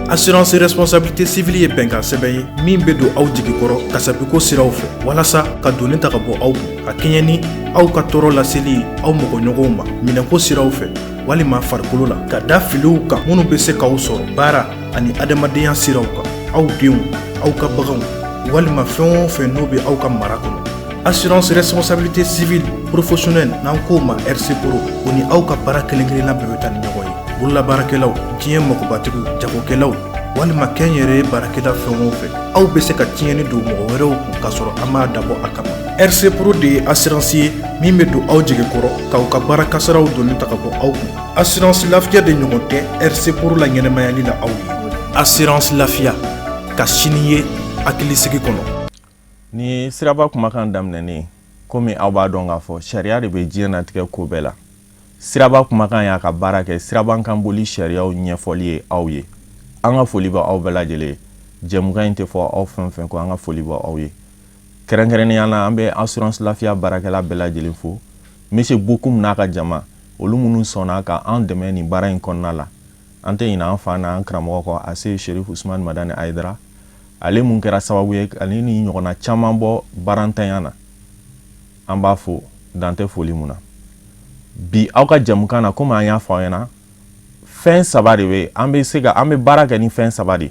Assurance responsabilité civile ye bɛnkan sɛbɛn ye min bɛ don aw jigi kɔrɔ kasabiko siraw fɛ walasa ka donni ta ka bɔ aw kun ka kɛɲɛ ni aw ka tɔɔrɔ laseli aw mɔgɔɲɔgɔnw ma minɛko siraw fɛ walima farikolo la ka da filiw kan minnu bɛ se k'aw sɔrɔ baara ani adamadenya siraw kan aw denw aw ka baganw walima fɛn o fɛn n'o bɛ aw ka mara kɔnɔ. Assurance responsabilité civile professionnelle n'an k'o ma RC Pro o ni aw ka baara kelen-kelenna bɛɛ bɛ taa ni ɲɔgɔn ye. Bololabaarakɛlaw, diɲɛ magobatigiw, jagokɛlaw walima kɛnyɛrɛye baarakɛla fɛn o fɛn aw bɛ se ka tiɲɛni don mɔgɔ wɛrɛw kun k'a sɔrɔ an m'a dabɔ a kama. RC Pro de ye assurance ye min bɛ don aw jigi kɔrɔ k'aw ka baara kasaraw donni ta ka bɔ aw kun. Assurance lafiya de ɲɔgɔn tɛ RC Pro la ɲɛnɛmayali la aw ye. Assurance lafiya ka sini ye hakilisigi kɔnɔ. Ni Siraba kumakan daminɛnen komi aw b'a dɔn k'a fɔ sariya de bɛ diɲɛnatigɛ ko bɛɛ la. Siraba kumakan y'a ka baara kɛ siraban kan boli sariyaw ɲɛfɔli ye aw ye. An ka foli bɛ aw bɛɛ lajɛlen. Jɛmukan in tɛ fɔ aw fɛn fɛn ko an ka foli bɛ aw ye. Kɛrɛnkɛrɛnnenya la an bɛ assurance lafiya baarakɛla bɛɛ lajɛlen fo. Monsieur Bokoum n'a ka jama olu minnu sɔnna ka an dɛmɛ nin baara in kɔnɔna la. An tɛ ɲinɛ an fa n'an karamɔgɔ kɔ a se Cherifla Madani Aidara. Ale mun kɛra sababu ye ale ni ɲɔgɔnna caman bɔ barantanya na. An b'a fo dan tɛ foli mun na. Bi aw ka jamukan na komi an y'a fɔ aw ɲɛna fɛn saba de bɛ an bɛ baara kɛ ni fɛn saba de.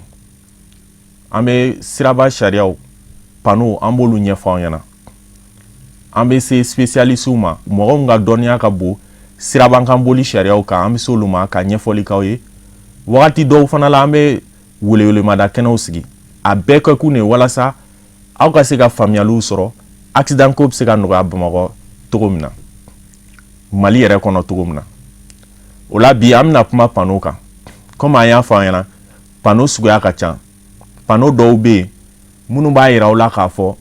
An bɛ siraba sariyaw panneau an b'olu ɲɛfɔ aw ɲɛna. An bɛ se spécialistes ma mɔgɔ min ka dɔnniya ka bon siraban kan boli sariyaw kan an bɛ se olu ma ka ɲɛfɔli k'aw ye. Wagati dɔw fana la an bɛ welewelemada kɛnɛw sigi. A bɛɛ kɛ kun de walasa aw ka se ka faamuyaliw sɔrɔ accident ko bɛ se ka nɔgɔya Bamakɔ cogo min na. Mali yɛrɛ kɔnɔ cogo min na. O la bi an bɛna kuma panneau kan. Comme an y'a fɔ an ɲɛna panneau suguya ka ca. Panneau dɔw bɛ yen minnu b'a yira aw la k'a fɔ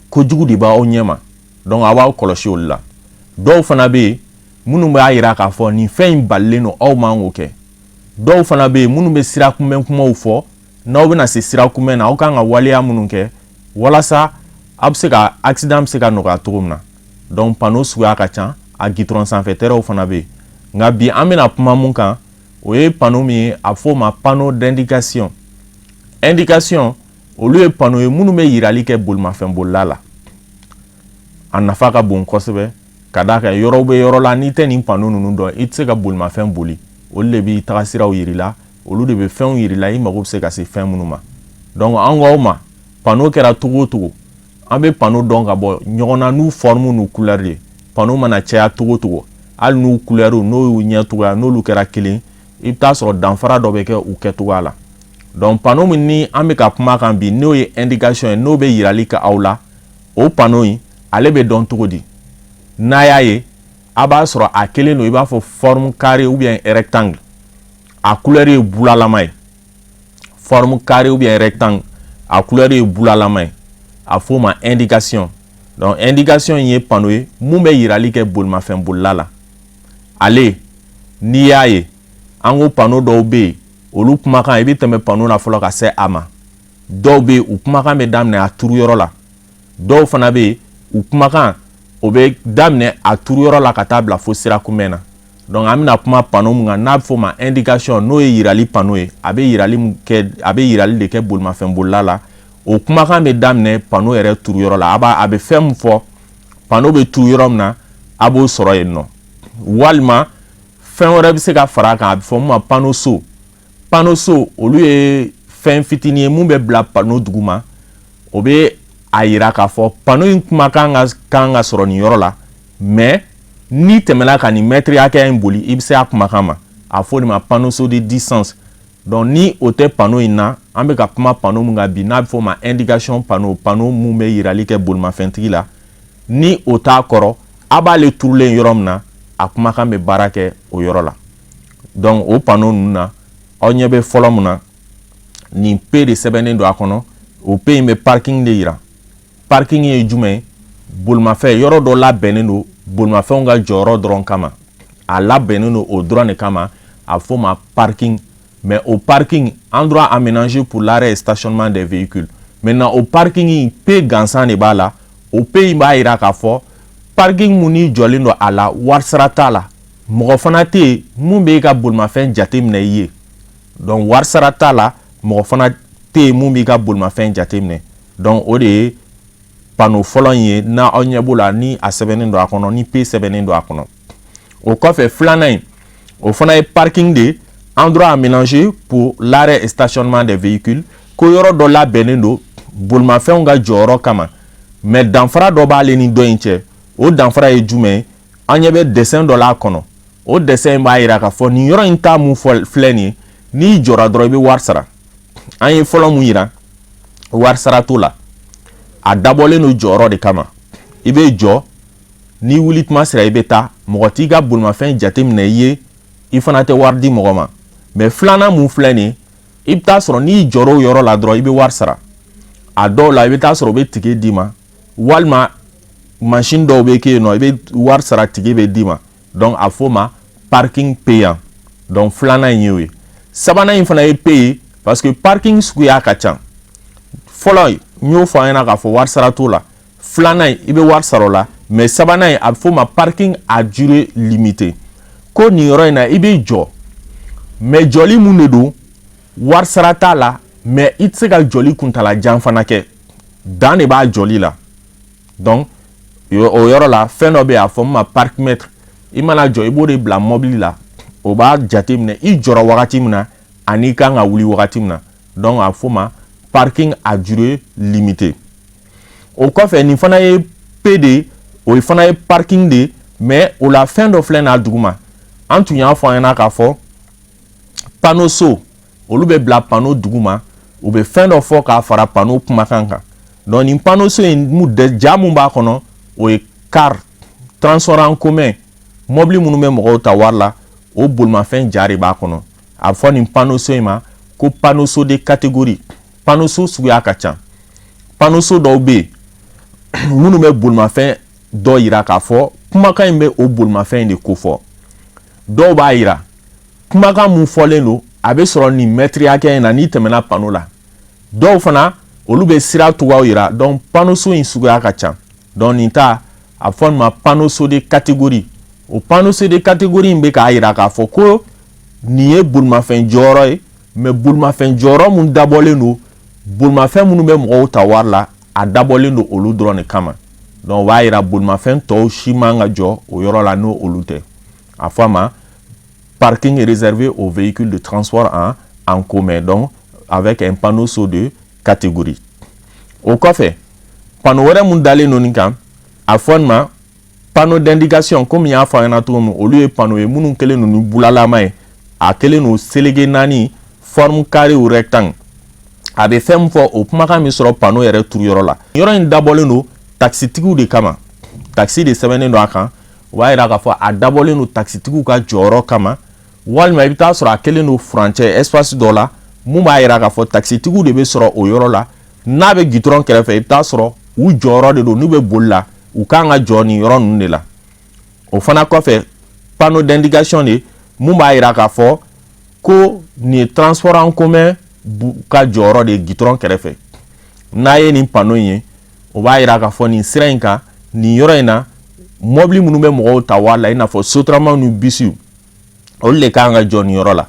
kojugu de b'aw ɲɛma. Donc aw b'aw kɔlɔsi olu la. Dɔw fana bɛ yen minnu b'a yira k'a fɔ nin fɛn in balilen don aw man k'o kɛ. Dɔw fana bɛ yen minnu bɛ sira kunbɛn kumaw fɔ n'aw bɛna se sira kunbɛn na aw kan ka waleya minnu kɛ walasa aw bɛ se ka accident bɛ se ka nɔgɔya cogo min na. Donc panneau suguya ka ca. A gitron sanfɛ terrain fana bɛ yen. Nka bi an bɛna kuma mun kan o ye panneau min ye a fɔ o ma panneau d'indication. Indication olu ye panneau ye minnu bɛ yirali kɛ bolimafɛn bolila la. A nafa ka bon kosɛbɛ ka d'a kan yɔrɔw bɛ yɔrɔ la n'i tɛ nin panneau ninnu dɔn i tɛ se ka bolimafɛn boli. Olu de b'i taga siraw yirila olu de bɛ fɛnw yirila i mago bɛ se ka se fɛn minnu ma. Donc an k'aw ma panneau kɛra cogo o cogo an bɛ panneau dɔn ka bɔ ɲɔgɔn na n'u forme n'u couleur de. Panneau mana caya togo togo hali n'u couleur n'o y'u ɲɛ togoya n'olu kɛra kelen i bɛ taa sɔrɔ danfara dɔ bɛ kɛ u kɛtogoya la. Donc panneau min ni an bɛ ka kuma kan bi n'o ye indication ye n'o bɛ yirali kɛ aw la o panneau in ale bɛ dɔn cogo di. N'a y'a ye a b'a sɔrɔ a kelen don i b'a fɔ forme carré ou bien rectangle a couleur ye bulalama ye. Forme carré ou bien rectangle a couleur ye bulalama ye a fɔ o ma indication. Donc indication ye panneau ye mun bɛ yirali kɛ bolimafɛn bolila la. Ale n'i y'a ye an ko panneau dɔw bɛ yen olu kumakan i bɛ tɛmɛ panneau na fɔlɔ ka se a ma. Dɔw bɛ yen u kumakan bɛ daminɛ a turu yɔrɔ la. Dɔw fana bɛ yen u kumakan o bɛ daminɛ a turu yɔrɔ la ka taa bila fo sira kunbɛn na. Donc an bɛna kuma panneau mun kan n'a bɛ fɔ o ma indication n'o ye yirali panneau ye a bɛ yirali de kɛ bolimafɛn bolila la. O kumakan bɛ daminɛ panneau yɛrɛ turu yɔrɔ la. A bɛ fɛn min fɔ panneau bɛ turu yɔrɔ min na a b'o sɔrɔ yen nɔ. Walima fɛn wɛrɛ bɛ se ka fara a kan a bɛ fɔ mun ma panneau so. Panneau so olu ye fɛn fitinin ye mun bɛ bila panneau duguma. O bɛ a yira k'a fɔ panneau in kumakan kan ka sɔrɔ nin yɔrɔ la. Mais n'i tɛmɛna ka nin mètre hakɛya in boli i bɛ se a kumakan ma. A fɔ de ma panneau so de distance. Donc ni o tɛ panneau in na an bɛ ka kuma panneau mun kan bi n'a bɛ fɔ o ma indication panneau mun bɛ yirali kɛ bolimafɛntigi la ni o t'a kɔrɔ a b'ale turulen yɔrɔ min na a kumakan bɛ baara kɛ o yɔrɔ la. Donc o panneau ninnu na aw ɲɛ bɛ fɔlɔ mun na nin P de sɛbɛnnen don a kɔnɔ o P in bɛ parking de yira. Parking ye jumɛn ye bolimafɛn yɔrɔ dɔ labɛnnen don bolimafɛnw ka jɔyɔrɔ dɔrɔn kama a labɛnnen don o dɔrɔn de kama a fɔ o ma parking. Mais au parking, endroit aménagé pour l'arrêt et stationnement des véhicules. Maintenant, au parking, il peut gansan de bala. Au pays, il y a parking muni jolino à la warsarata la. Mɔgɔ fana tɛ yen mun bɛ ka bolimafɛn jate minɛ i ye donc wari sara t'a la mɔgɔ fana tɛ yen mun b'i ka bolimafɛn jateminɛ donc o de ye panneau fɔlɔ in ye na aw ɲɛ b'o la ni a sɛbɛnnen don a kɔnɔ ni P sɛbɛnnen don a kɔnɔ. O kɔfɛ filanan in o fana ye parking de endroit aménagé pour l'arrêt et stationnement des véhicules ko yɔrɔ dɔ labɛnnen don bolimafɛnw ka jɔyɔrɔ kama mais danfara dɔ b'ale ni dɔ in cɛ o danfara ye jumɛn ye an ɲɛ bɛ dessin dɔ la kɔnɔ o dessin b'a yira k'a fɔ nin yɔrɔ in ta mun filɛ nin ye n'i jɔra dɔrɔn i bɛ wari sara an ye fɔlɔ mun yira wari sara t'o la a dabɔlen don jɔyɔrɔ de kama i bɛ jɔ ni wuli tuma sera i bɛ taa mɔgɔ t'i ka bolimafɛn jateminɛ i ye i fana tɛ wari di mɔgɔ ma mais filanan mun filɛ nin ye i bɛ taa sɔrɔ n'i jɔra o yɔrɔ la dɔrɔn i bɛ wari sara a dɔw la i bɛ taa sɔrɔ u bɛ tike d'i ma walima machine dɔw bɛ kɛ yen nɔ i bɛ wari sara tike bɛ d'i ma donc a fɔ o ma parking payant donc filanan in ye o ye sabanan in fana ye paye parce que parking suguya ka ca fɔlɔ n y'o fɔ an ɲɛna k'a fɔ wari sara t'o la filanan in i bɛ wari sara o la mais sabanan in a bɛ fɔ o ma parking à durée limitée ko nin yɔrɔ in na i bɛ jɔ mais jɔli mun de don wari sara t'a la mais i tɛ se ka jɔli kuntala jan fana kɛ dan de b'a jɔli la donc o yɔrɔ la fɛn dɔ bɛ yen a fɔ min ma parkmètre i mana jɔ i b'o de bila mobili la o b'a jateminɛ i jɔra wagati min na ani i kan ka wuli wagati min na donc a fɔ ma parking à durée limitée o kɔfɛ nin fana ye P de ye o fana ye parking de mais o la fɛn dɔ filɛ n'a duguma an tun y'a fɔ an ɲɛna k'a fɔ panneau so olu bɛ bila panneau duguma u bɛ fɛn dɔ fɔ k'a fara panneau kumakan kan donc nin panneau so in ja mun b'a kɔnɔ o ye car transport en commun mobili minnu bɛ mɔgɔw ta wari la o bolimafɛn ja de b'a kɔnɔ a fɔ nin panneau so in ma ko panneau so de catégorie panneau so suguya ka ca panneau so dɔw bɛ yen minnu bɛ bolimafɛn dɔ yira k'a fɔ kumakan in bɛ o bolimafɛn de ko fɔ dɔw b'a yira kumakan mun fɔlen don a bɛ sɔrɔ nin mètre hakɛ in na n'i tɛmɛna panneau la dɔw fana olu bɛ sira cogoyaw yira donc panneau so in suguya ka ca donc nin ta a fɔ nin ma panneau so de catégorie o panneau so de catégorie in bɛ k'a yira k'a fɔ ko nin ye bolimafɛn jɔyɔrɔ ye mais bolimafɛn jɔyɔrɔ mun dabɔlen don bolimafɛn minnu bɛ mɔgɔw ta wari la a dabɔlen don olu dɔrɔn de kama donc o b'a yira bolimafɛn tɔw si man ka jɔ o yɔrɔ la n'o olu tɛ a fɔ a ma parking est réservé aux véhicules de transport en commun donc avec un panneau so de catégorie o kɔfɛ panneau wɛrɛ mun dalen don nin kan a fɔ nin ma panneau d'indication komi n y'a fɔ an ɲɛna cogo min olu ye panneau ye minnu kɛlen don ni bulalama ye a kɛlen don selege naani forme carré ou rectangle a bɛ fɛn min fɔ o kumakan min sɔrɔ panneau yɛrɛ turuyɔrɔ la yɔrɔ in dabɔlen don taxitigiw de kama taxi de sɛbɛnnen don a kan o b'a yira k'a fɔ a dabɔlen don taxitigiw ka jɔyɔrɔ kama walima i bɛ taa sɔrɔ a kɛlen don furancɛ espace dɔ la mun b'a yira k'a fɔ taxitigiw de bɛ sɔrɔ o yɔrɔ la n'a bɛ gitɔrɔn kɛrɛfɛ i bɛ taa sɔrɔ u jɔyɔrɔ de don n'u bɛ boli la u kan ka jɔ nin yɔrɔ ninnu de la o fana kɔfɛ panneau d'indication de mun b'a yira k'a fɔ ko nin ye transport en commun ka jɔyɔrɔ de ye gitɔrɔn kɛrɛfɛ n'a ye nin panneau in ye o b'a yira k'a fɔ nin sira in kan nin yɔrɔ in na mobili minnu bɛ mɔgɔw ta wari la i n'a fɔ sotarama ni bisiw olu de kan ka jɔ nin yɔrɔ la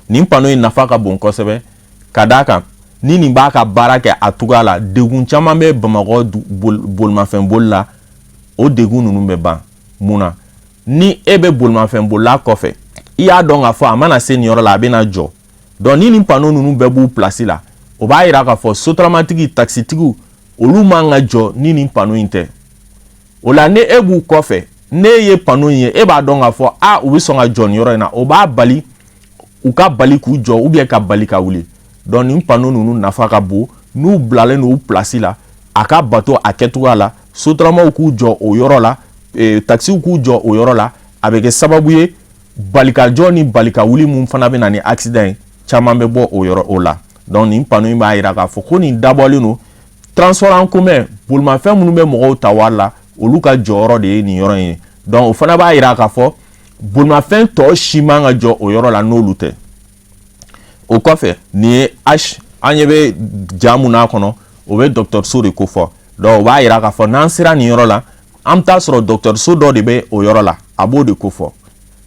nin panneau in nafa ka bon kosɛbɛ ka d'a kan ni nin b'a ka baara kɛ a cogoya la degun caman bɛ bamakɔ bolimafɛn boli la o degun ninnu bɛ ban mun na ni e bɛ bolimafɛn bolila kɔfɛ i y'a dɔn k'a fɔ a mana se nin yɔrɔ la a bɛna jɔ donc ni nin panneau ninnu bɛɛ b'u place la o b'a yira k'a fɔ sotaramatigi taxitigiw olu man ka jɔ ni nin panneau in tɛ o la ni e b'u kɔfɛ ne ye panneau in ye e b'a dɔn k'a fɔ u bɛ sɔn ka jɔ nin yɔrɔ in na o b'a bali u ka bali k'u jɔ ou bien ka bali ka wuli donc nin panneau ninnu nafa ka bon n'u bilalen don u place la a ka bato a kɛcogoya la sotaramaw k'u jɔ o yɔrɔ la taxiw k'u jɔ o yɔrɔ la a bɛ kɛ sababu ye balikajɔ ni balika wuli mun fana bɛ na ni accident ye caman bɛ bɔ o yɔrɔ o la donc nin panneau in b'a yira k'a fɔ ko nin dabɔlen don transport en commun bolimafɛn minnu bɛ mɔgɔw ta wari la olu ka jɔyɔrɔ de ye nin yɔrɔ in ye donc o fana b'a yira k'a fɔ bolimafɛn tɔ si man ka jɔ o yɔrɔ la n'olu tɛ o kɔfɛ nin ye H an ɲɛ bɛ ja mun n'a kɔnɔ o bɛ dɔgɔtɔrɔso de ko fɔ donc o b'a yira k'a fɔ n'an sera nin yɔrɔ la an bɛ taa sɔrɔ dɔgɔtɔrɔso dɔ de bɛ o yɔrɔ la a b'o de ko fɔ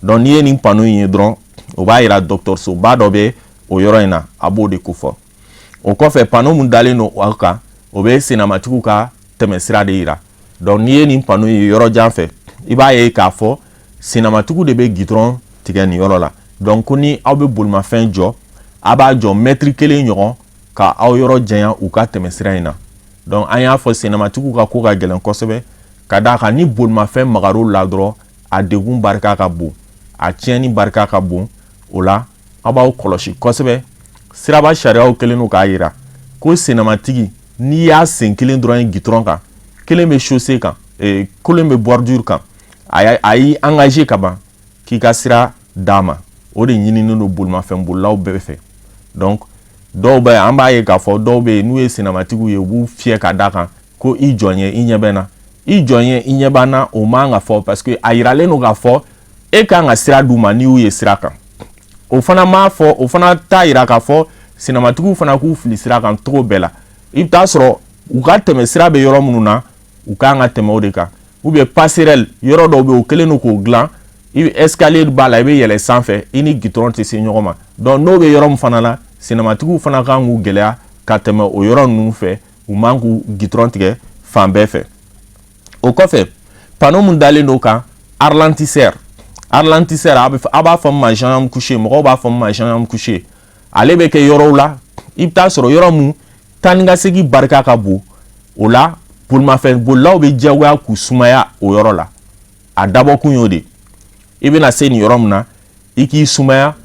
donc n'i ye nin panneau in ye dɔrɔn o b'a yira dɔgɔtɔrɔsoba dɔ bɛ o yɔrɔ in na a b'o de kofɔ. O kɔfɛ panneau mun dalen no o kan o bɛ senamatigiw ka tɛmɛsira de yira. Donc n'i ye nin panneau ye yɔrɔ jan fɛ i b'a ye k'a fɔ senamatigiw de bɛ gidɔrɔn tigɛ nin yɔrɔ la. Donc ko ni aw bɛ bolimafɛn jɔ a b'a jɔ mètre kelen ɲɔgɔn ka aw yɔrɔ janya u ka tɛmɛsira in na. Donc an y'a fɔ senamatigiw ka ko ka gɛlɛn kosɛbɛ ka d'a kan ni bolimafɛn magar'o la dɔrɔn a degun barika ka bon a tiɲɛni barika ka bon o la a b'aw kɔlɔsi kosɛbɛ. Siraba sariyaw kelen no k'a yira ko senamatigi n'i y'a sen kelen dɔrɔn ye gitɔrɔn kan kelen bɛ chaussée kan kelen bɛ bordure kan a y'i engagé ka ban k'i ka sira d'a ma o de ɲininen don bolimafɛn bolilaw bɛɛ fɛ. Donc dɔw bɛ an b'a ye k'a fɔ dɔw bɛ yen n'u ye senamatigiw ye u b'u fiyɛ ka d'a kan ko i jɔ n ye i ɲɛ bɛ n na i jɔ n ye i ɲɛ b'an na o man ka fɔ parce que a yiralen don k'a fɔ e kan ka sira d'u ma n'i y'u ye sira kan. O fana m'a fɔ o fana t'a yira k'a fɔ senamatigiw fana k'u fili sira kan cogo bɛɛ la. I bɛ taa sɔrɔ u ka tɛmɛ sira bɛ yɔrɔ minnu na u kan ka tɛmɛ o de kan ou bien passerelle yɔrɔ dɔw bɛ yen o kɛlen don k'o dilan i bɛ escalier b'a la i bɛ yɛlɛ sanfɛ i ni gitɔrɔn tɛ se ɲɔgɔn ma. Donc n'o bɛ yɔrɔ min fana la senamatigiw fana kan k'u gɛlɛya ka tɛmɛ o yɔrɔ ninnu fɛ u man k'u gitɔrɔn tigɛ fan bɛɛ fɛ. O kɔfɛ panneau mun dalen don kan ralentisseur a b'a fɔ min ma gendarme couché mɔgɔw b'a fɔ min ma gendarme couché ale bɛ kɛ yɔrɔw la i bɛ taa sɔrɔ yɔrɔ mun taa ni ka segin barika ka bon o la bolimafɛn bolilaw bɛ diyagoya k'u sumaya o yɔrɔ la a dabɔkun y'o de i bɛna se nin yɔrɔ min na i k'i sumaya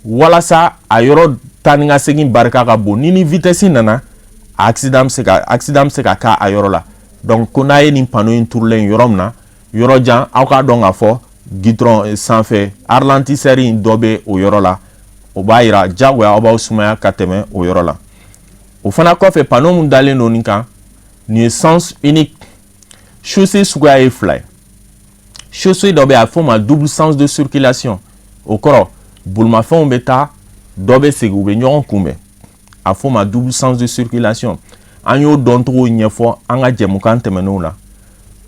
walasa a yɔrɔ taa ni ka segin barika ka bon ni vitesse nana accident bɛ se ka k'a a yɔrɔ la. Donc ko n'a ye nin panneau in turulen yɔrɔ min na yɔrɔ jan aw k'a dɔn k'a fɔ gitɔrɔn sanfɛ ralentisseur in dɔ bɛ o yɔrɔ la o b'a yira jagoya aw b'aw sumaya ka tɛmɛ o yɔrɔ la. O fana kɔfɛ panneau mun dalen don nin kan nin ye sens unique chaussée suguya ye fila ye. Chaussée dɔ bɛ yen a bɛ fɔ o ma double sens de circulation o kɔrɔ bolimafɛnw bɛ taa dɔ bɛ segin u bɛ ɲɔgɔn kunbɛn a bɛ fɔ o ma double sens de circulation an y'o dɔncogo ɲɛfɔ an ka jɛmukan tɛmɛnenw la.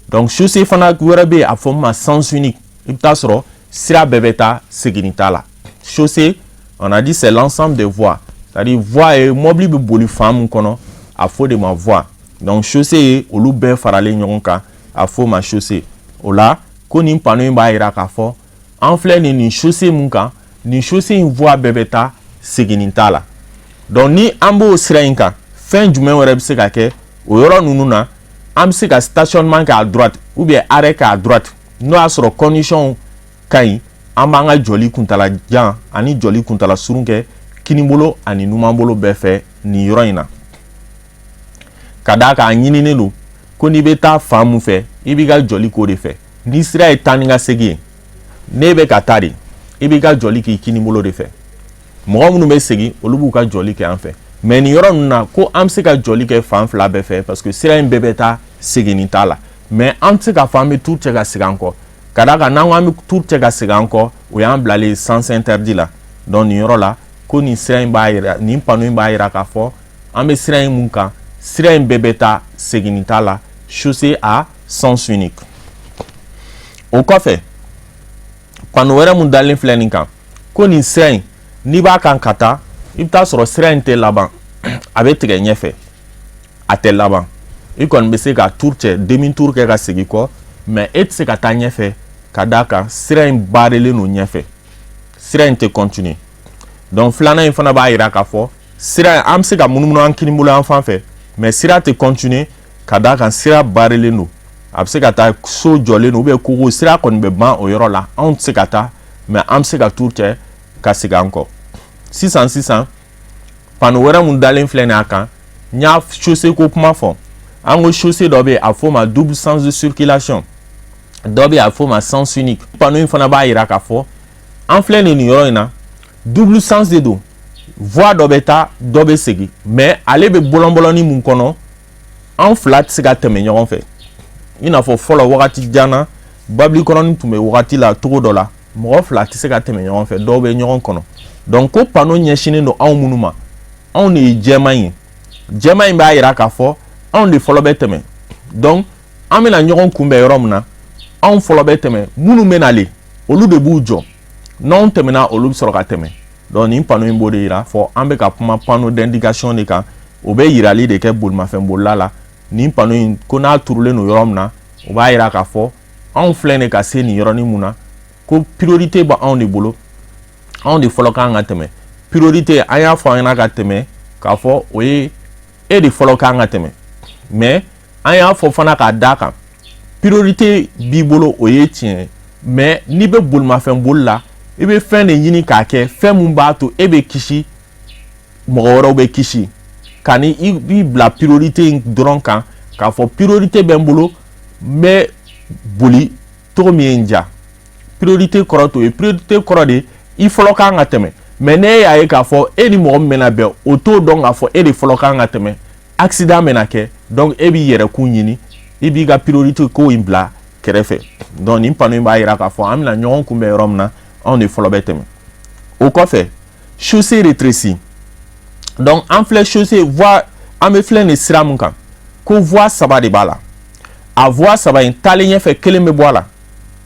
Donc chaussée fana wɛrɛ bɛ yen a bɛ fɔ o ma sens unique i bɛ taa sɔrɔ sira bɛɛ bɛ taa seginni t'a la. Chaussée on a dit c'est l'ensemble des voies c'est-à-dire voie ye mobili bɛ boli fan mun kɔnɔ a fɔ de ma voie. Donc chaussée ye olu bɛɛ faralen ɲɔgɔn kan a fɔ o ma chaussée. O la ko nin panneau in b'a yira k'a fɔ an filɛ nin chaussée mun kan nin chaussée in voie bɛɛ bɛ taa seginni t'a la. Donc ni an b'o sira in kan fɛn jumɛn wɛrɛ bɛ se ka kɛ o yɔrɔ ninnu na an bɛ se ka stationnement kɛ à droite ou bien arrêt kɛ à droite n'o y'a sɔrɔ condition ka ɲi an b'an ka jɔli kuntala jan ani jɔli kuntala surun kɛ kinibolo ani numanbolo bɛɛ fɛ nin yɔrɔ in na. Ka d'a kan a ɲininen don ko n'i bɛ taa fan mun fɛ i b'i ka jɔli k'o de fɛ ni sira ye taa ni ka segin ye n'e bɛ ka taa de i b'i ka jɔli k'i kinibolo de fɛ mɔgɔ minnu bɛ segin olu b'u ka jɔli kɛ an fɛ mais nin yɔrɔ ninnu na ko an bɛ se ka jɔli kɛ fan fila bɛɛ fɛ parce que sira in bɛɛ bɛ taa seginni t'a la mais an tɛ se k'a fɔ an bɛ tuuru cɛ ka segin an kɔ ka d'a kan n'an ko an bɛ tuuru cɛ ka segin an kɔ o y'an bilalen sens interdit la. Donc nin yɔrɔ la ko nin sira in b'a yira nin panneau in b'a yira k'a fɔ an bɛ sira in mun kan sira in bɛɛ bɛ taa seginni t'a la chaussée à sens unique. O kɔfɛ panneau wɛrɛ mun dalen filɛ nin kan ko nin sira in n'i b'a kan ka taa i bɛ taa sɔrɔ sira in tɛ laban a bɛ tigɛ ɲɛfɛ a tɛ laban i kɔni bɛ se ka tour cɛ demi tour kɛ ka segin kɔ mais e tɛ se ka taa ɲɛfɛ ka d'a kan sira in barrelen don ɲɛfɛ sira in tɛ continuer. Donc filanan in fana b'a yira k'a fɔ sira in an bɛ se ka munumunu an kinibolo yan fan fɛ mais sira tɛ continuer ka d'a kan sira barrelen don a bɛ se ka taa so jɔlen don ou bien kogo sira kɔni bɛ ban o yɔrɔ la anw tɛ se ka taa mais an bɛ se ka tour cɛ ka segin an kɔ. Sisan panneau wɛrɛ mun dalen filɛ nin a kan n y'a chaussée ko kuma fɔ an ko chaussée dɔ bɛ yen a bɛ fɔ o ma double sens de circulation dɔ bɛ yen a bɛ fɔ o ma sens unique. Panneau in fana b'a yira k'a fɔ an filɛ nin yɔrɔ in na double sens de don voie dɔ bɛ taa dɔ bɛ segin mais ale bɛ bɔlɔnbɔlɔnni mun kɔnɔ an fila tɛ se ka tɛmɛ ɲɔgɔn fɛ i n'a fɔ fɔlɔ wagati jan na babili kɔnɔni tun bɛ wagati la cogo dɔ la mɔgɔ fila tɛ se ka tɛmɛ ɲɔgɔn fɛ dɔw bɛ ɲɔgɔn kɔnɔ. Donc ko panneau ɲɛsinnen don anw minnu ma anw de ye jɛman ye jɛman in b'a yira k'a fɔ anw de fɔlɔ bɛ tɛmɛ. Donc an bɛna ɲɔgɔn kunbɛn yɔrɔ min na anw fɔlɔ bɛ tɛmɛ minnu bɛ nalen olu de b'u jɔ n'anw tɛmɛna olu bɛ sɔrɔ ka tɛmɛ donc nin panneau in b'o de yira fɔ an bɛ ka kuma panneau d'indication de kan o bɛ yirali de kɛ bolimafɛnbolila la nin panneau in ko n'a turulen no yɔrɔ min na o b'a yira k'a fɔ anw filɛ nin ka se nin yɔrɔnin mun na ko priorité bɛ anw de bolo anw de fɔlɔ kan ka tɛmɛ priorité an y'a fɔ an ɲɛna ka tɛmɛ k'a fɔ o ye e de fɔlɔ kan ka tɛmɛ mais an y'a fɔ fana k'a d'a kan priorité b'i bolo o ye tiɲɛ mais n'i bɛ bolimafɛnboli la i bɛ fɛn de ɲini k'a kɛ fɛn mun b'a to e bɛ kisi mɔgɔ wɛrɛw bɛ kisi ka ni i b'i bila priorité in dɔrɔn kan k'a fɔ priorité bɛ n bolo n bɛ boli cogo min ye n diya priorité kɔrɔ t'o ye priorité kɔrɔ de i fɔlɔ kan ka tɛmɛ mais ne y'a ye k'a fɔ e ni mɔgɔ min bɛna bɛn o t'o dɔn k'a fɔ e de fɔlɔ kan ka tɛmɛ accident bɛna kɛ donc e b'i yɛrɛkun ɲini i b'i ka priorité ko in bila kɛrɛfɛ donc nin panneau in b'a yira k'a fɔ an bɛna ɲɔgɔn kunbɛn yɔrɔ min na anw de fɔlɔ bɛ tɛmɛ o kɔfɛ chaussée rétrécie donc an filɛ chaussée voie an bɛ filɛ nin sira mun kan ko voie saba de b'a la a voie saba in taalen ɲɛfɛ kelen bɛ bɔ a la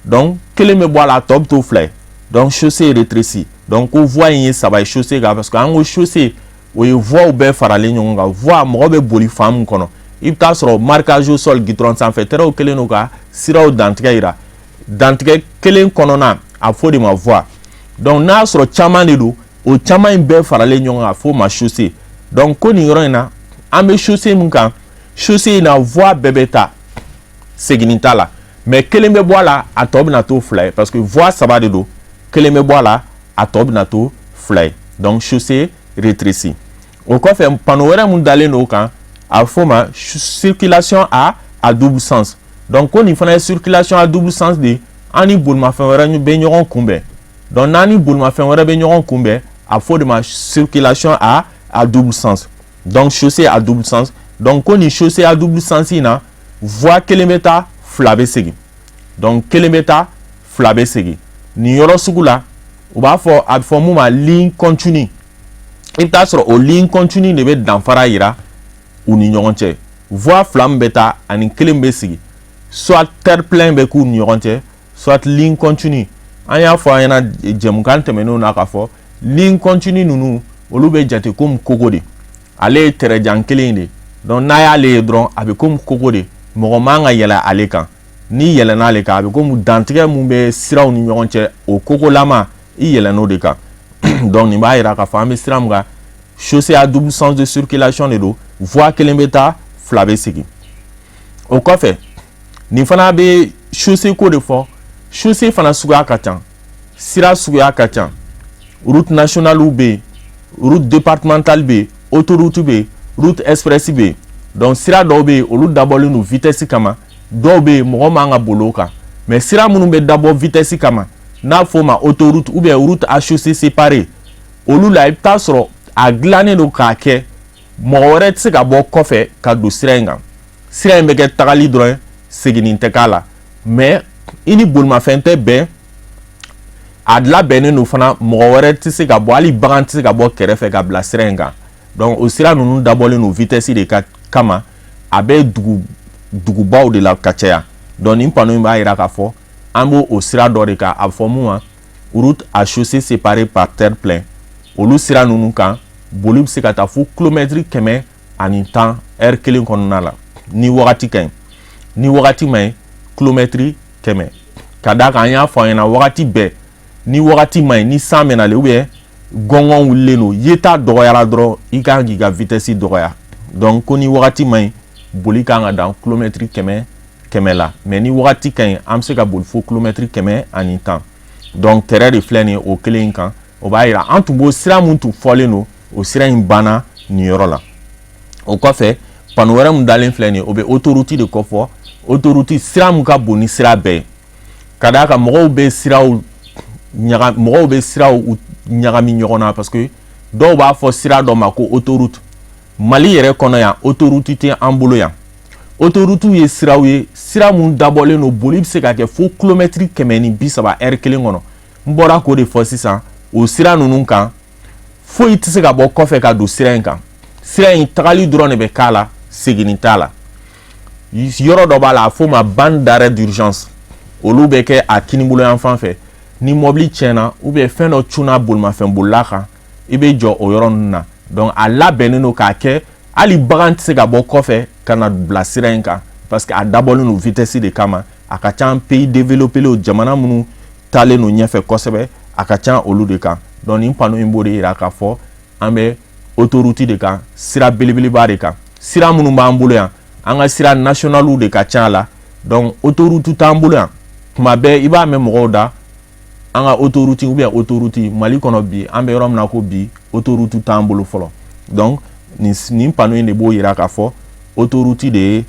donc kelen bɛ bɔ a la a tɔ bɛ to fila ye donc chaussée rétrécie donc ko voie in ye saba ye chaussée kan parce que an ko chaussée o ye voies bɛɛ faralen ɲɔgɔn kan voie mɔgɔ bɛ boli fan mun kɔnɔ i bɛ taa sɔrɔ marquage au sol goudron sanfɛ tɛrɛw kelen don ka siraw dantigɛ yira dantigɛ kelen kɔnɔna a fɔ de ma voie donc n'a sɔrɔ caman de don o caman in bɛɛ faralen ɲɔgɔn kan a fɔ ma chaussée donc ko nin yɔrɔ in na an bɛ chaussée mun kan chaussée in na voie bɛɛ bɛ taa seginni t'a la mais kelen bɛ bɔ a la a tɔ bɛna to fila ye parce que voie saba de don kelen bɛ bɔ a la a tɔ bɛna to fila ye donc chaussée rétrécie o kɔfɛ panneau wɛrɛ mun dalen don o kan a bɛ fɔ ma circulation à double sens donc ko nin fana ye circulation à double sens de an ni bolimafɛn wɛrɛ bɛ ɲɔgɔn kunbɛn donc n'an ni bolimafɛn wɛrɛ bɛ ɲɔgɔn kunbɛn a bɛ fɔ de ma circulation à double sens donc chaussée à double sens donc ko nin chaussée à double sens in na voie kelen bɛ taa fila bɛ segin donc kelen bɛ taa fila bɛ segin nin yɔrɔ sugu la u b'a fɔ a bɛ fɔ mun ma ligne continue i bɛ taa sɔrɔ o ligne continue de bɛ danfara yira u ni ɲɔgɔn cɛ voie fila min bɛ taa ani kelen bɛ sigi soit terre plein bɛ k'u ni ɲɔgɔn cɛ soit ligne continue an y'a fɔ an ɲɛna jɛmukan tɛmɛnenw na k'a fɔ ligne continue ninnu olu bɛ jate komi kogo de ale ye tɛrɛjan kelen de donc n'a y'ale ye dɔrɔn a bɛ komi kogo de mɔgɔ man ka yɛlɛ ale kan n'i yɛlɛnna ale kan a bɛ komi dantigɛ mun bɛ siraw ni ɲɔgɔn cɛ o kogolama i yɛlɛn'o de kan donc nin b'a yira k'a fɔ an bɛ sira min kan chaussée à double sens de circulation de don voie kelen bɛ taa fila bɛ segin o kɔfɛ nin fana bɛ chaussée ko de fɔ chaussée fana suguya ka ca sira suguya ka ca route nationale bɛ yen route départementale bɛ yen autoroute bɛ yen route express bɛ yen donc sira dɔw bɛ yen olu dabɔlen don vitesse kama dɔw bɛ yen mɔgɔ man ka boli o kan mais sira minnu bɛ dabɔ vitesse kama n'a fɔ o ma autoroute ou bien route à chaussée séparée olu la i bɛ taa sɔrɔ a dilannen don k'a kɛ mɔgɔ wɛrɛ tɛ se ka bɔ kɔfɛ ka don sira in kan sira in bɛ kɛ tagali dɔrɔn seginni tɛ k'a la mais i ni bolimafɛn tɛ bɛn a labɛnnen don fana mɔgɔ wɛrɛ tɛ se ka bɔ hali bagan tɛ se ka bɔ kɛrɛfɛ ka bila sira in kan donc o sira ninnu dabɔlen don vitesse de kama a bɛ dugubaw de la ka caya donc nin panneau in b'a yira k'a fɔ an b'o o sira dɔ de kan a bɛ fɔ mun ma route à chaussée séparée par terre plein olu sira ninnu kan boli bɛ se ka taa fo kilomɛtiri 110 heure kelen kɔnɔna la ni wagati ka ɲi ni wagati ma ɲi kilomɛtiri 100 ka d'a kan an y'a fɔ an ɲɛna wagati bɛɛ ni wagati ma ɲi ni san bɛ nalen ou bien gɔngɔn wulilen don yeta dɔgɔyara dɔrɔn i kan k'i ka vitesse dɔgɔya donc ko ni wagati ma ɲi boli kan ka dan kilomɛtiri 100 la mais ni wagati ka ɲi an bɛ se ka boli fo kilomɛtiri 110 donc terrain de filɛ nin ye o kelen kan o b'a yira an tun b'o sira mun tun fɔlen don o sira in banna nin yɔrɔ la o kɔfɛ panneau wɛrɛ mun dalen filɛ nin ye o bɛ autoroute de kɔfɔ autoroute sira mun ka bon ni sira bɛɛ ye ka d'a kan mɔgɔw bɛ siraw ɲagami ɲɔgɔn na parce que dɔw b'a fɔ sira dɔ ma ko autoroute Mali yɛrɛ kɔnɔ yan autoroute tɛ an bolo yan autoroute ye siraw ye sira mun dabɔlen don boli bɛ se ka kɛ fo kilomɛtiri 130 heure kelen kɔnɔ n bɔra k'o de fɔ sisan o sira ninnu kan foyi tɛ se ka bɔ kɔfɛ ka don sira in kan sira in tagali dɔrɔn de bɛ k'a la seginni t'a la yɔrɔ dɔ b'a la a fɔ o ma bande d'arrêt d'urgence olu bɛ kɛ a kinibolo yan fan fɛ ni mobili tiɲɛna ou bien fɛn dɔ cunna bolimafɛnbolila kan i bɛ jɔ o yɔrɔ ninnu na donc a labɛnnen don k'a kɛ hali bagan tɛ se ka bɔ kɔfɛ ka na bila sira in kan parce que a dabɔlen don vitesse de kama a ka ca pays développé o jamana minnu taalen don ɲɛfɛ kosɛbɛ a ka ca olu de kan donc nin panneau in b'o de yira k'a fɔ an bɛ autoroute de kan sira belebeleba de kan sira minnu b'an bolo yan an ka sira nationaliw de ka ca la donc autoroute t'an bolo yan tuma bɛɛ i b'a mɛn mɔgɔw da an ka autoroute ou bien autoroute Mali kɔnɔ bi an bɛ yɔrɔ min na ko bi autoroute t'an bolo fɔlɔ donc nin panneau in de b'o yira k'a fɔ autoroute de ye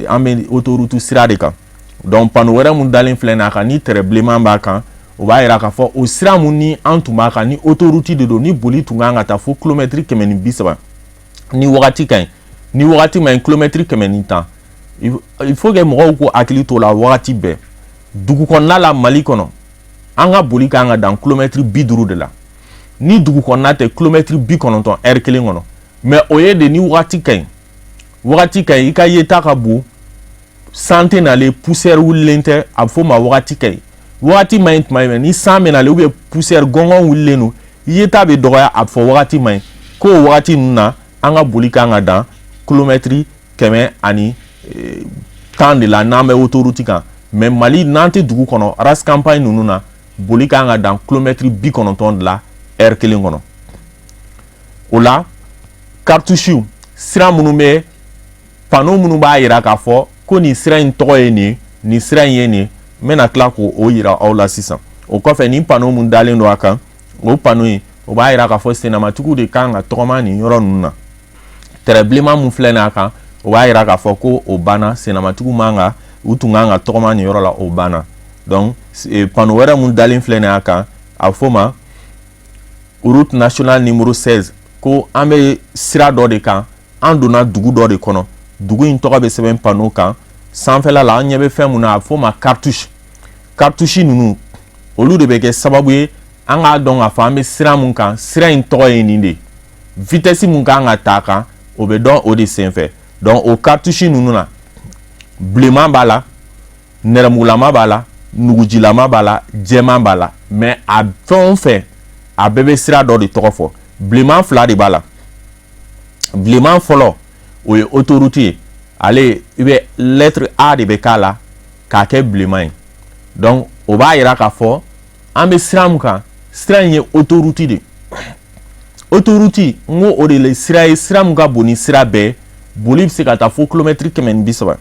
an bɛ autoroute sira de kan donc panneau wɛrɛ mun dalen filɛ nin a kan ni tɛrɛ bilenman b'a kan o b'a yira k'a fɔ o sira mun ni an tun b'a kan ni autoroute de don ni boli tun kan ka taa fo kilomɛtiri 130 ni wagati ka ɲi ni wagati ma ɲi kilomɛtiri 110 il faut que mɔgɔw ko hakili t'o la wagati bɛɛ dugu kɔnɔna la Mali kɔnɔ an ka boli kan ka dan kilomɛtiri 50 de la ni dugu kɔnɔna tɛ kilomɛtiri 90 heure kelen kɔnɔ mais o ye de ni wagati ka ɲi i ka yeta ka bon santé nalen poussière wulilen tɛ a bɛ fɔ o ma wagati ka ɲi wagati ma ɲi tuma min ni san bɛ nalen ou bien poussière gɔngɔn wulilen don yeta bɛ dɔgɔya a bɛ fɔ wagati ma ɲi ko o wagati ninnu na an ka boli kan ka dan kilomɛtiri 110 de la n'an bɛ autoroute kan mais Mali n'an tɛ dugu kɔnɔ race campagne ninnu na boli kan ka dan kilomɛtiri 90 de la heure kelen kɔnɔ o la cartouche sira minnu bɛ panneau minnu b'a yira k'a fɔ ko nin sira in tɔgɔ ye nin nin sira in ye nin n bɛna tila k'o yira aw la sisan o kɔfɛ nin panneau mun dalen don a kan o panneau in o b'a yira k'a fɔ senamatigiw de kan ka tɔgɔma nin yɔrɔ ninnu na tɛrɛ bilenman mun filɛ nin a kan o b'a yira k'a fɔ ko o banna senamatigiw man ka u tun kan ka tɔgɔma nin yɔrɔ la o banna donc panneau wɛrɛ mun dalen filɛ nin a kan a bɛ fɔ o ma route nationale numéro 16 ko an bɛ sira dɔ de kan an donna dugu dɔ de kɔnɔ dugu in tɔgɔ bɛ sɛbɛn panneau kan sanfɛla la an ɲɛ bɛ fɛn mun na a bɛ fɔ o ma cartouche ninnu olu de bɛ kɛ sababu ye an k'a dɔn k'a fɔ an bɛ sira mun kan sira in tɔgɔ ye nin de vitesse mun kan ka taa kan o bɛ dɔn o de senfɛ donc o cartouche ninnu na bilenman b'a la nɛrɛmugulama b'a la nugujilama b'a la jɛman b'a la mais a fɛn o fɛn a bɛɛ bɛ sira dɔ de tɔgɔ fɔ bilenman 2 de b'a la bilenman fɔlɔ o ye autoroute ye ale i bɛ lettre A de bɛ k'a la k'a kɛ bilenman ye donc o b'a yira k'a fɔ an bɛ sira mun kan sira in ye autoroute de autoroute n ko o de la sira ye sira mun ka bon ni sira bɛɛ boli bɛ se ka taa fo kilomɛtiri 130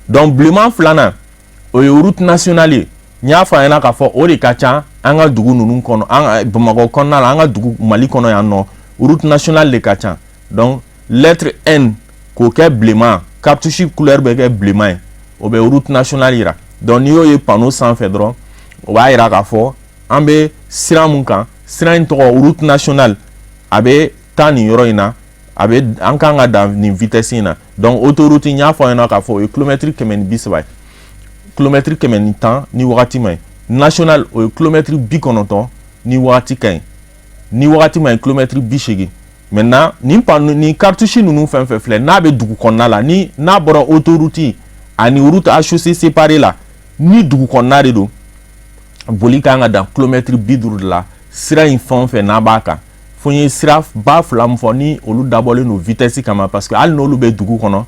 donc bilenman 2nan o ye route nationale ye n y'a fɔ a ɲɛna k'a fɔ o de ka ca an ka dugu ninnu kɔnɔ an Bamakɔ kɔnɔna la an ka dugu Mali kɔnɔ yan nɔ route nationale de ka ca donc lettre N k'o kɛ bilenman cartouche couleur bɛ kɛ bilenman ye o bɛ route nationale yira donc n'i y'o ye panneau sanfɛ dɔrɔn o b'a yira k'a fɔ an bɛ sira mun kan sira in tɔgɔ route nationale a bɛ taa nin yɔrɔ in na a bɛ an kan ka dan nin vitesse in na donc autoroute n y'a fɔ a ɲɛna k'a fɔ o ye kilomɛtiri 130 ye kilomɛtiri 110 ni wagati ma ɲi national o ye kilomɛtiri 90 ni wagati ka ɲi ni wagati ma ɲi kilomɛtiri 80 maintenant ni cartouche ninnu fɛn fɛn filɛ n'a bɛ dugu kɔnɔna la ni n'a bɔra autoroute ani route à chaussée séparée la ni dugu kɔnɔna de don boli kan ka dan kilomɛtiri 50 de la sira in fɛn o fɛn n'a b'a kan fo n ye sira ba 2 min fɔ ni olu dabɔlen don vitesse kama parce que hali n'olu bɛ dugu kɔnɔ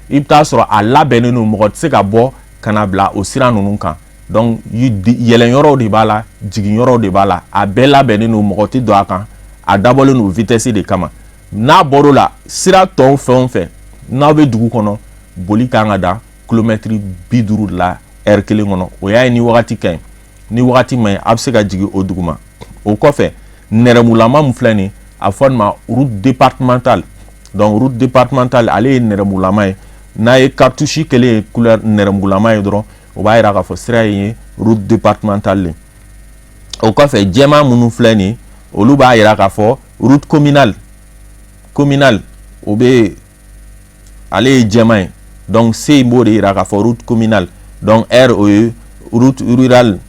i bɛ taa sɔrɔ a labɛnnen don mɔgɔ tɛ se ka bɔ ka na bila o sira ninnu kan donc yɛlɛnyɔrɔw de b'a la jiginyɔrɔw de b'a la a bɛɛ labɛnnen don mɔgɔ tɛ don a kan a dabɔlen don vitesse de kama n'a bɔr'o la sira tɔw fɛn o fɛn n'aw bɛ dugu kɔnɔ boli kan ka dan kilomɛtiri 50 de la heure kelen kɔnɔ o y'a ye ni wagati ka ɲi ni wagati ma ɲi a bɛ se ka jigin o dugu ma o kɔfɛ nɛrɛmugulama min filɛ nin a fɔ nin ma route départementale donc route départementale ale ye nɛrɛmugulama ye n'a ye cartouche kelen ye couleur nɛrɛmugulama ye dɔrɔn o b'a yira k'a fɔ sira in ye route départementale le o kɔfɛ jɛman minnu filɛ nin olu b'a yira k'a fɔ route communale o bɛ ale ye jɛman ye donc C b'o de yira k'a fɔ route communale donc R o ye route rurale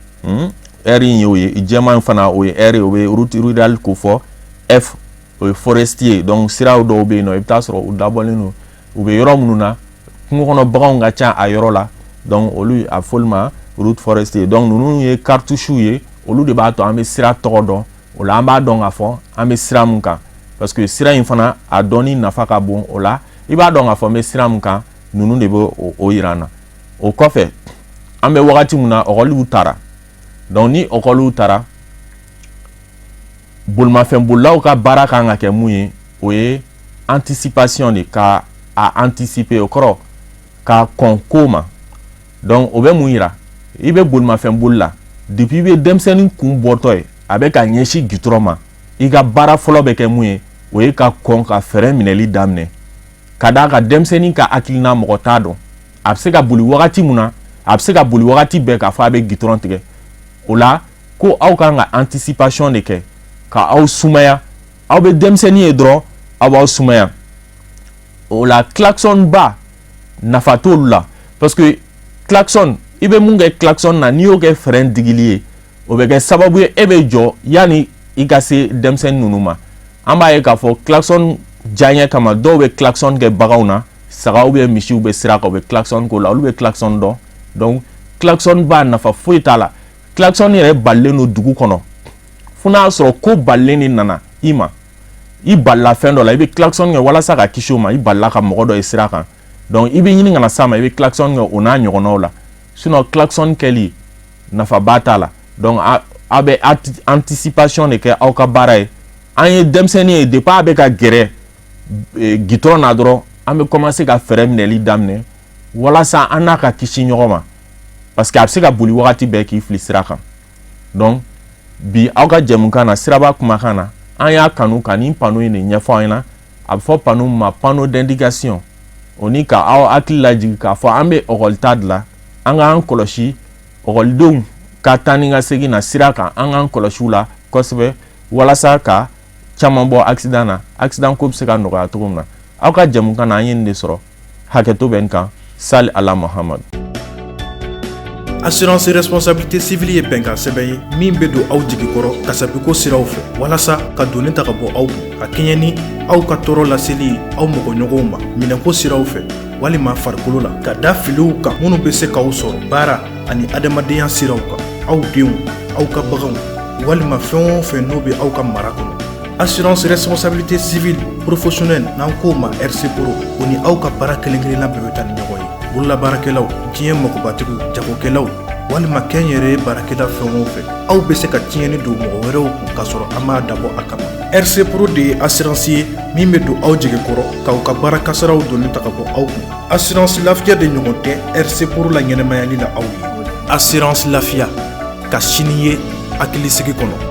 R in ye o ye jɛman fana o ye R ye o bɛ route rurale ko fɔ F o ye forestier donc siraw dɔw bɛ yen nɔ i bɛ taa sɔrɔ u dabɔlen don u bɛ yɔrɔ minnu na kungo kɔnɔ baganw ka ca a yɔrɔ la donc olu a fɔli ma route forestier donc ninnu ye cartouche ye olu de b'a to an bɛ sira tɔgɔ dɔn o la an b'a dɔn k'a fɔ an bɛ sira mun kan parce que sira in fana a dɔnni nafa ka bon o la i b'a dɔn k'a fɔ n bɛ sira mun kan ninnu de bɛ o yira an na o kɔfɛ an bɛ wagati min na ɔkɔliw taara donc ni ɔkɔliw taara bolimafɛnbolilaw ka baara kan ka kɛ mun ye o ye anticipation de ka a anticiper o kɔrɔ ka kɔn ko ma donc o bɛ mun yira i bɛ bolimafɛnboli la depuis i bɛ denmisɛnnin kun bɔtɔ ye a bɛ ka ɲɛsin gitɔrɔn ma i ka baara fɔlɔ bɛ kɛ mun ye o ye ka kɔn ka fɛɛrɛ minɛli daminɛ ka d'a kan denmisɛnnin ka hakilina mɔgɔ t'a dɔn a bɛ se ka boli wagati mun na a bɛ se ka boli wagati bɛɛ k'a fɔ a bɛ gitɔrɔn tigɛ o la ko aw kan ka anticipation de kɛ ka aw sumaya aw bɛ denmisɛnnin ye dɔrɔn aw b'aw sumaya o la klaxon ba nafa t'olu la parce que klaxon i bɛ mun kɛ klaxon na n'i y'o kɛ frein digili ye o bɛ kɛ sababu ye e bɛ jɔ yanni i ka se denmisɛnnin ninnu ma an b'a ye k'a fɔ klaxon diyaɲɛ kama dɔw bɛ klaxon kɛ baganw na sagaw bɛ misiw bɛ sira kan u bɛ klaxon k'o la olu bɛ klaxon dɔn donc klaxon ba nafa foyi t'a la klaxon yɛrɛ balilen don dugu kɔnɔ fo n'a sɔrɔ ko balilen de nana i ma i balila fɛn dɔ la i bɛ klaxon kɛ walasa ka kisi o ma i balila ka mɔgɔ dɔ ye sira kan donc i bɛ ɲini kana s'a ma i bɛ klaxon kɛ o n'a ɲɔgɔnnaw la sinon klaxon kɛli nafaba t'a la donc a bɛ anticipation de kɛ aw ka baara ye an ye denmisɛnnin ye depuis a bɛ ka gɛrɛ gitɔrɔn na dɔrɔn an bɛ commencer ka fɛɛrɛ minɛli daminɛ walasa an n'a ka kisi ɲɔgɔn ma parce que a bɛ se ka boli wagati bɛɛ k'i fili sira kan donc bi aw ka jɛmukan na Siraba kumakan na an y'a kanu ka nin panneau in de ɲɛfɔ an ɲɛna a bɛ fɔ panneau min ma panneau d'indication o ni ka aw hakili lajigi k'a fɔ an bɛ ɔkɔlita dilan an k'an kɔlɔsi ɔkɔlidenw ka taa ni ka segin na sira kan an k'an kɔlɔsi u la kosɛbɛ walasa ka caman bɔ accident na accident ko bɛ se ka nɔgɔya cogo min na aw ka jɛmukan na an ye nin de sɔrɔ hakɛto bɛ nin kan sali ala muhamadu. Assurance responsabilité civile ye bɛnkan sɛbɛn ye min bɛ don aw jigi kɔrɔ kasabiko siraw fɛ walasa ka donni ta ka bɔ aw kun ka kɛɲɛ ni aw ka tɔɔrɔ laseli aw mɔgɔɲɔgɔnw ma minɛko siraw fɛ walima farikolo la ka da filiw kan minnu bɛ se k'aw sɔrɔ baara ani adamadenya siraw kan aw denw aw ka baganw walima fɛn o fɛn n'o bɛ aw ka mara kɔnɔ. Assurance responsabilité civile professionnelle n'an k'o ma RC Pro o ni aw ka baara kelen-kelenna bɛɛ bɛ taa ni ɲɔgɔn ye. bololabaarakɛlaw diɲɛ magobatigiw jagokɛlaw walima kɛnyɛrɛ baarakɛla fɛn o fɛn aw bɛ se ka tiɲɛni don mɔgɔ wɛrɛw kun k'a sɔrɔ an m'a dabɔ a kama. RC Pro de ye assurance ye min bɛ don aw jigi kɔrɔ k'aw ka baara kasaraw donni ta ka bɔ aw kun. Assurance lafiya de ɲɔgɔn tɛ RC Pro la ɲɛnɛmayali la aw ye. Assurance lafiya ka sini ye hakilisigi kɔnɔ.